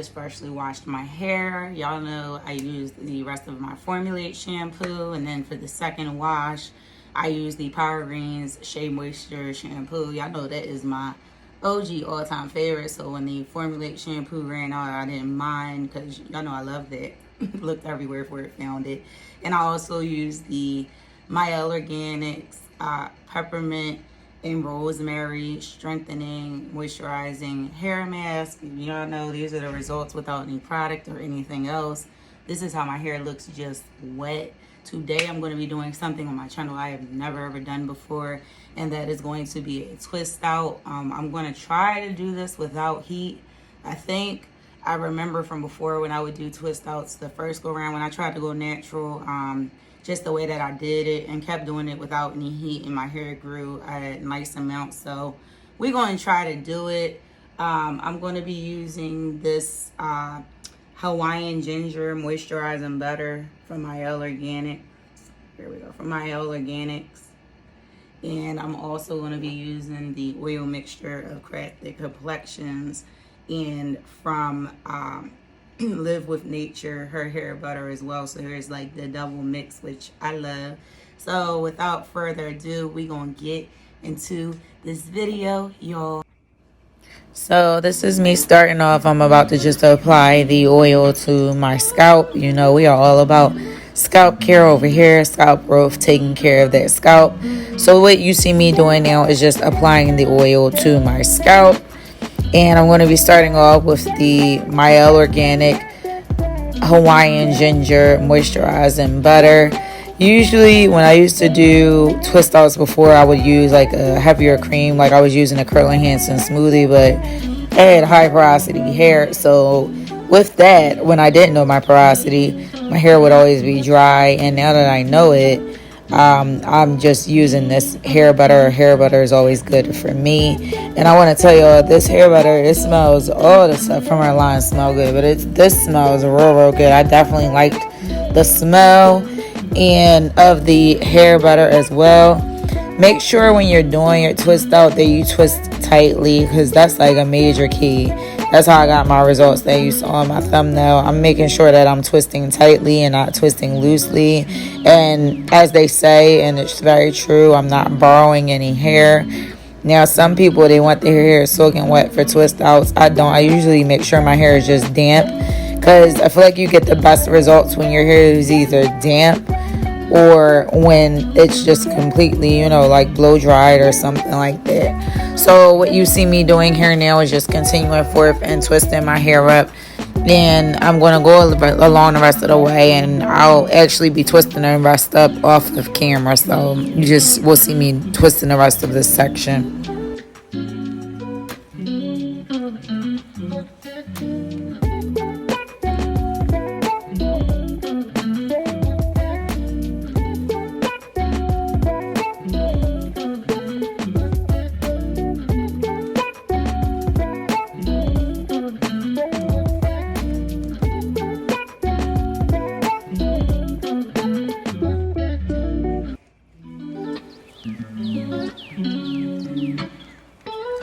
just freshly washed my hair. Y'all know I used the rest of my Formulate shampoo, and then for the second wash, I used the Power Greens Shea Moisture shampoo. Y'all know that is my OG all-time favorite. So when the Formulate shampoo ran out, I didn't mind because y'all know I loved it. Looked everywhere for it, found it. And I also used the Mielle Organics Peppermint and Rosemary Strengthening Moisturizing Hair Mask. Y'all know these are the results without any product or anything else. This is how my hair looks just wet. Today I'm going to be doing something on my channel I have never ever done before, and that is going to be a twist out. I'm going to try to do this without heat. I think I remember from before when I would do twist outs the first go around when I tried to go natural, just the way that I did it and kept doing it without any heat, and my hair grew a nice amount. So we're going to try to do it. I'm going to be using this Hawaiian Ginger Moisturizing Butter from Mielle Organics. Here we go, from Mielle Organics. And I'm also going to be using the oil mixture of Crafted Complexions and from Live with Nature, her hair butter as well. So here's like the double mix, which I love. So without further ado, we're going to get into this video, y'all. So this is me starting off. I'm about to just apply the oil to my scalp. You know, we are all about scalp care over here, scalp growth, taking care of that scalp. So what you see me doing now is just applying the oil to my scalp. And I'm going to be starting off with the Mielle Organic Hawaiian Ginger Moisturizing Butter. Usually when I used to do twist outs before, I would use like a heavier cream, like I was using a Curl Enhancing smoothie, but I had high porosity hair. So with that, when I didn't know my porosity, my hair would always be dry. And now that I know it, I'm just using this hair butter. Hair butter is always good for me. And I want to tell y'all, this hair butter, it smells, all the stuff from our line smell good, but this smells real good. I definitely liked the smell and of the hair butter as well. Make sure when you're doing your twist out that you twist tightly, because that's like a major key. That's how I got my results that you saw on my thumbnail. I'm making sure that I'm twisting tightly and not twisting loosely. And as they say, and it's very true, I'm not borrowing any hair. Now, some people, they want their hair soaking wet for twist outs. I don't. I usually make sure my hair is just damp, because I feel like you get the best results when your hair is either damp or when it's just completely, you know, like blow dried or something like that. So what you see me doing here now is just continuing forth and twisting my hair up. And I'm going to go along the rest of the way, and I'll actually be twisting the rest up off of camera. So you just will see me twisting the rest of this section.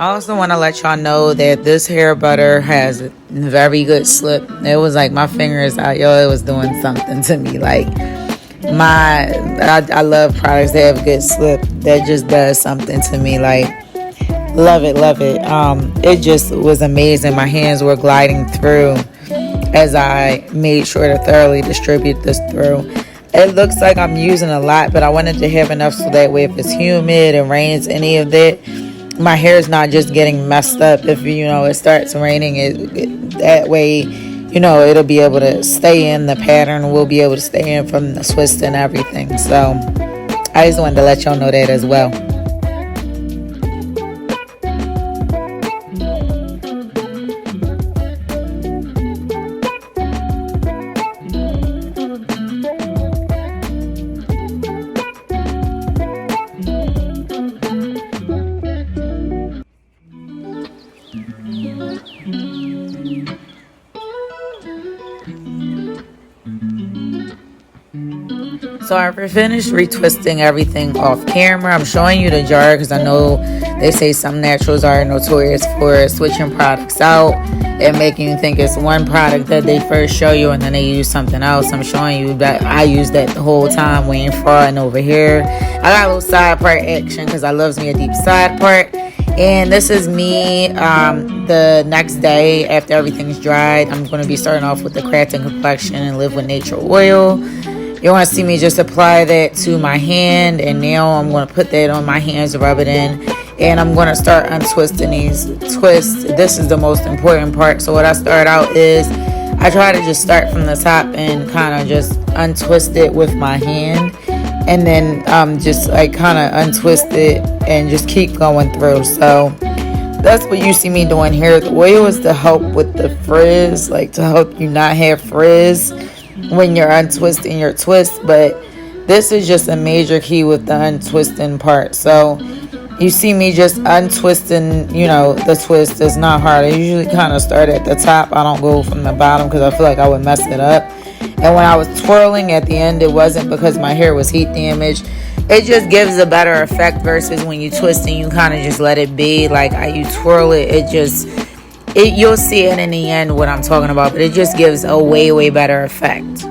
I also want to let y'all know that this hair butter has very good slip. It was like my fingers out, yo, it was doing something to me. Like I love products that have good slip. That just does something to me. Like, love it. It just was amazing. My hands were gliding through as I made sure to thoroughly distribute this through. It looks like I'm using a lot, but I wanted to have enough so that way if it's humid and rains, any of that, my hair is not just getting messed up. If, you know, it starts raining, that way, you know, it'll be able to stay in the pattern. We'll be able to stay in from the twist and everything. So I just wanted to let y'all know that as well. So I finished retwisting everything off camera. I'm showing you the jar because I know they say some naturals are notorious for switching products out and making you think it's one product that they first show you and then they use something else. I'm showing you that I used that the whole time waiting for it. And over here, I got a little side part action because I loves me a deep side part. And this is me the next day after everything's dried. I'm going to be starting off with the Crafting Complexion and Live with Nature oil. You want to see me just apply that to my hand, and now I'm going to put that on my hands, rub it in, and I'm going to start untwisting these twists. This is the most important part. So what I start out is I try to just start from the top and kind of just untwist it with my hand, and then just like kind of untwist it and just keep going through. So that's what you see me doing here. The oil is to help with the frizz, like to help you not have frizz when you're untwisting your twist, but this is just a major key with the untwisting part. So you see me just untwisting, you know, the twist is not hard. I usually kind of start at the top. I don't go from the bottom because I feel like I would mess it up. And when I was twirling at the end, it wasn't because my hair was heat damaged. It just gives a better effect versus when you twist and you kind of just let it be. Like you twirl it, you'll see it in the end what I'm talking about, but it just gives a way better effect.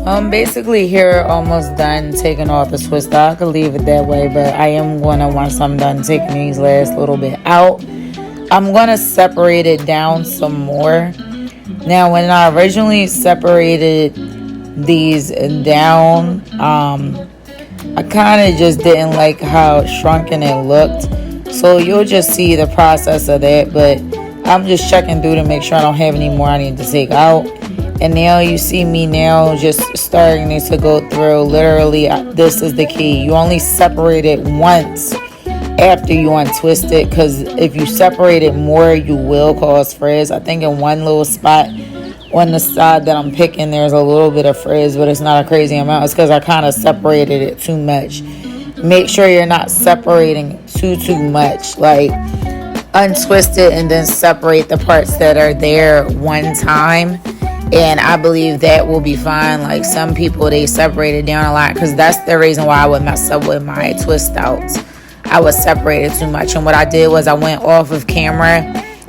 I'm basically here almost done taking off the twist out. I could leave it that way, but I am going to, once I'm done taking these last little bit out, I'm going to separate it down some more. Now, when I originally separated these down, I kind of just didn't like how shrunken it looked. So you'll just see the process of that, but I'm just checking through to make sure I don't have any more I need to take out. And now you see me now just starting to go through. Literally, this is the key. You only separate it once after you untwist it, because if you separate it more, you will cause frizz. I think in one little spot on the side that I'm picking, there's a little bit of frizz, but it's not a crazy amount. It's because I kind of separated it too much. Make sure you're not separating too much. Like, untwist it and then separate the parts that are there one time. And I believe that will be fine. Like some people, they separate it down a lot because that's the reason why I would mess up with my twist outs. I was separated too much. And what I did was I went off of camera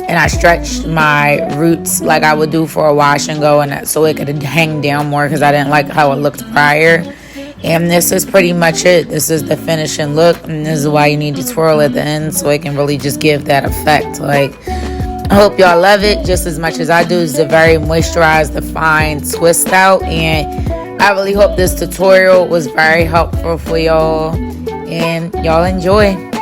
and I stretched my roots like I would do for a wash and go, and so it could hang down more because I didn't like how it looked prior. And this is pretty much it. This is the finishing look, and this is why you need to twirl at the end so it can really just give that effect. Like, I hope y'all love it just as much as I do. It's a very moisturized, defined twist out, and I really hope this tutorial was very helpful for y'all, and y'all enjoy.